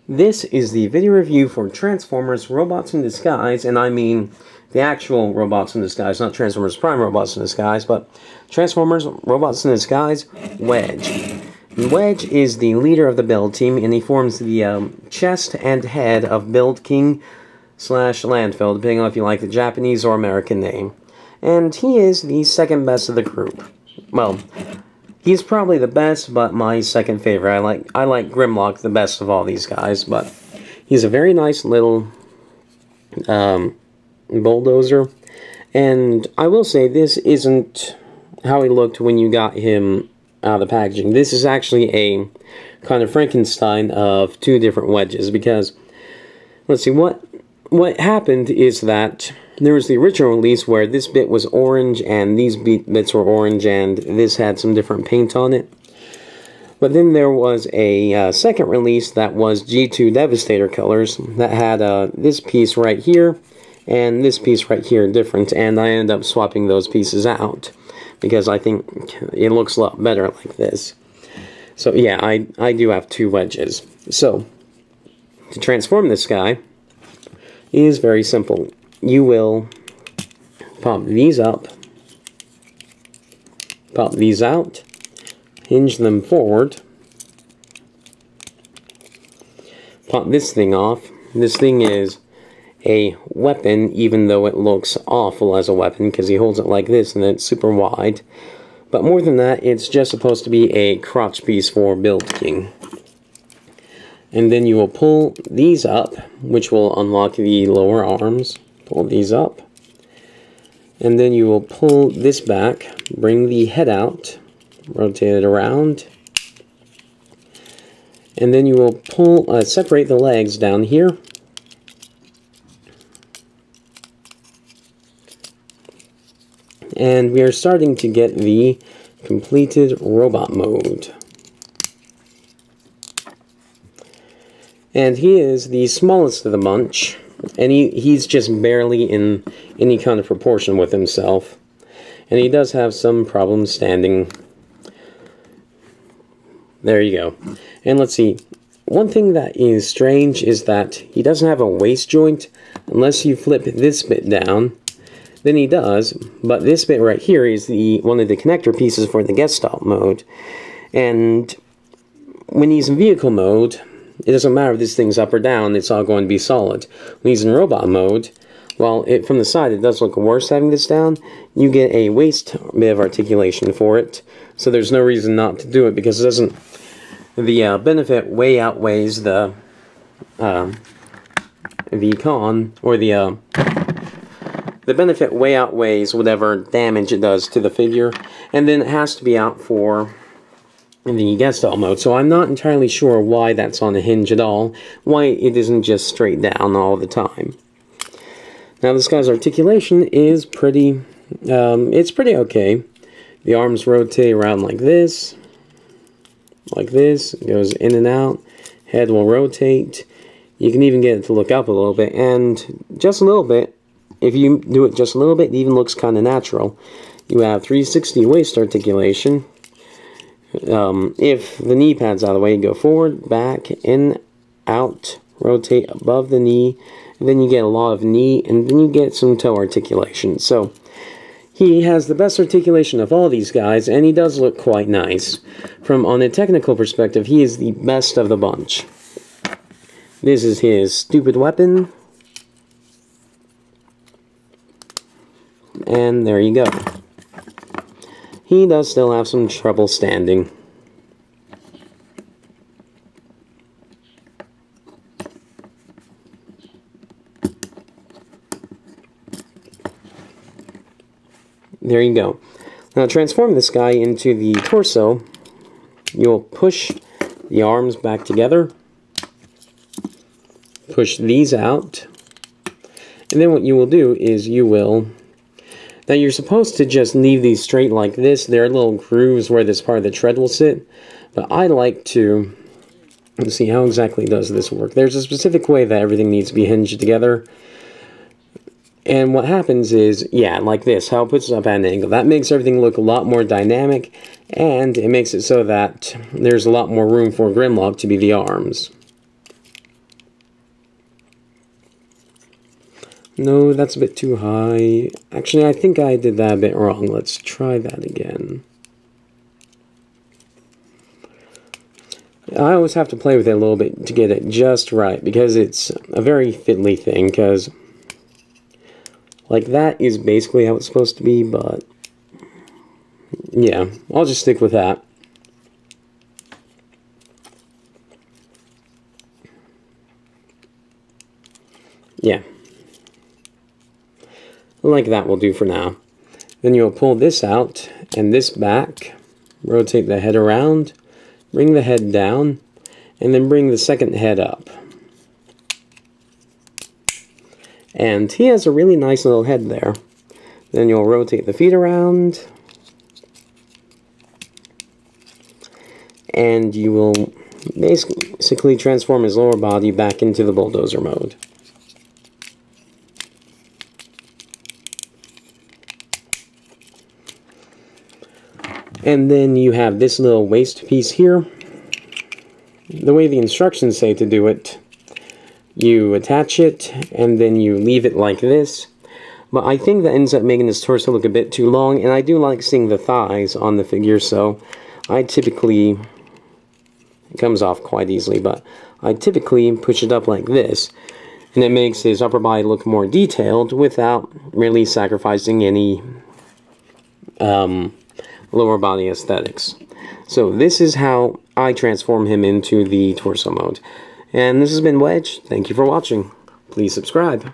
This is the video review for Transformers Robots in Disguise, and I mean the actual Robots in Disguise, not Transformers Prime Robots in Disguise, but Transformers Robots in Disguise Wedge. Wedge is the leader of the build team, and he forms the chest and head of Build King / Landfill, depending on if you like the Japanese or American name. And he is the second best of the group. Well, he's probably the best, but my second favorite. I like Grimlock the best of all these guys, but he's a very nice little bulldozer. And I will say, this isn't how he looked when you got him out of the packaging. This is actually a kind of Frankenstein of two different wedges, because, let's see, what happened is that there was the original release where this bit was orange and these bits were orange and this had some different paint on it. But then there was a second release that was G2 Devastator colors that had this piece right here and this piece right here different, and I ended up swapping those pieces out because I think it looks a lot better like this. So yeah, I do have two wedges. So to transform this guy is very simple. You will pop these up, pop these out, hinge them forward, pop this thing off. This thing is a weapon, even though it looks awful as a weapon, because he holds it like this and it's super wide. But more than that, it's just supposed to be a crotch piece for Build King. And then you will pull these up, which will unlock the lower arms. Pull these up. And then you will pull this back, bring the head out, rotate it around. And then you will pull, separate the legs down here. And we are starting to get the completed robot mode. And he is the smallest of the bunch, and he's just barely in any kind of proportion with himself. And he does have some problems standing. There you go. And let's see, one thing that is strange is that he doesn't have a waist joint unless you flip this bit down. Then he does, but this bit right here is one of the connector pieces for the guest stop mode. And when he's in vehicle mode, it doesn't matter if this thing's up or down, it's all going to be solid. When he's in robot mode, while from the side it does look worse having this down, you get a waist bit of articulation for it. So there's no reason not to do it, because it doesn't, the benefit way outweighs the con, or the benefit way outweighs whatever damage it does to the figure. And then it has to be out for the guest stop mode, so I'm not entirely sure why that's on a hinge at all, why it isn't just straight down all the time. Now this guy's articulation is pretty, it's pretty okay. The arms rotate around like this, it goes in and out, head will rotate, you can even get it to look up a little bit, and just a little bit, if you do it just a little bit, it even looks kind of natural. You have 360 waist articulation. If the knee pad's out of the way, go forward, back, in, out, rotate above the knee, and then you get a lot of knee, and then you get some toe articulation. So he has the best articulation of all these guys, and he does look quite nice. On a technical perspective, he is the best of the bunch. This is his stupid weapon. And there you go. He does still have some trouble standing. There you go. Now to transform this guy into the torso, you'll push the arms back together, push these out, and then what you will do is you will... Now you're supposed to just leave these straight like this. There are little grooves where this part of the tread will sit, but I like to... Let's see, how exactly does this work? There's a specific way that everything needs to be hinged together. And what happens is, yeah, like this, how it puts it up at an angle. That makes everything look a lot more dynamic, and it makes it so that there's a lot more room for Grimlock to be the arms. No, that's a bit too high. Actually, I think I did that a bit wrong. Let's try that again. I always have to play with it a little bit to get it just right, because it's a very fiddly thing, because like that is basically how it's supposed to be, but yeah, I'll just stick with that. Yeah. Like that will do for now. Then you'll pull this out and this back, rotate the head around, bring the head down, and then bring the second head up. And he has a really nice little head there. Then you'll rotate the feet around, and you will basically transform his lower body back into the bulldozer mode. And then you have this little waist piece here. The way the instructions say to do it, you attach it and then you leave it like this. But I think that ends up making this torso look a bit too long, and I do like seeing the thighs on the figure, so I typically, it comes off quite easily, but I typically push it up like this, and it makes his upper body look more detailed without really sacrificing any lower body aesthetics. So this is how I transform him into the torso mode. And this has been Wedge. Thank you for watching. Please subscribe.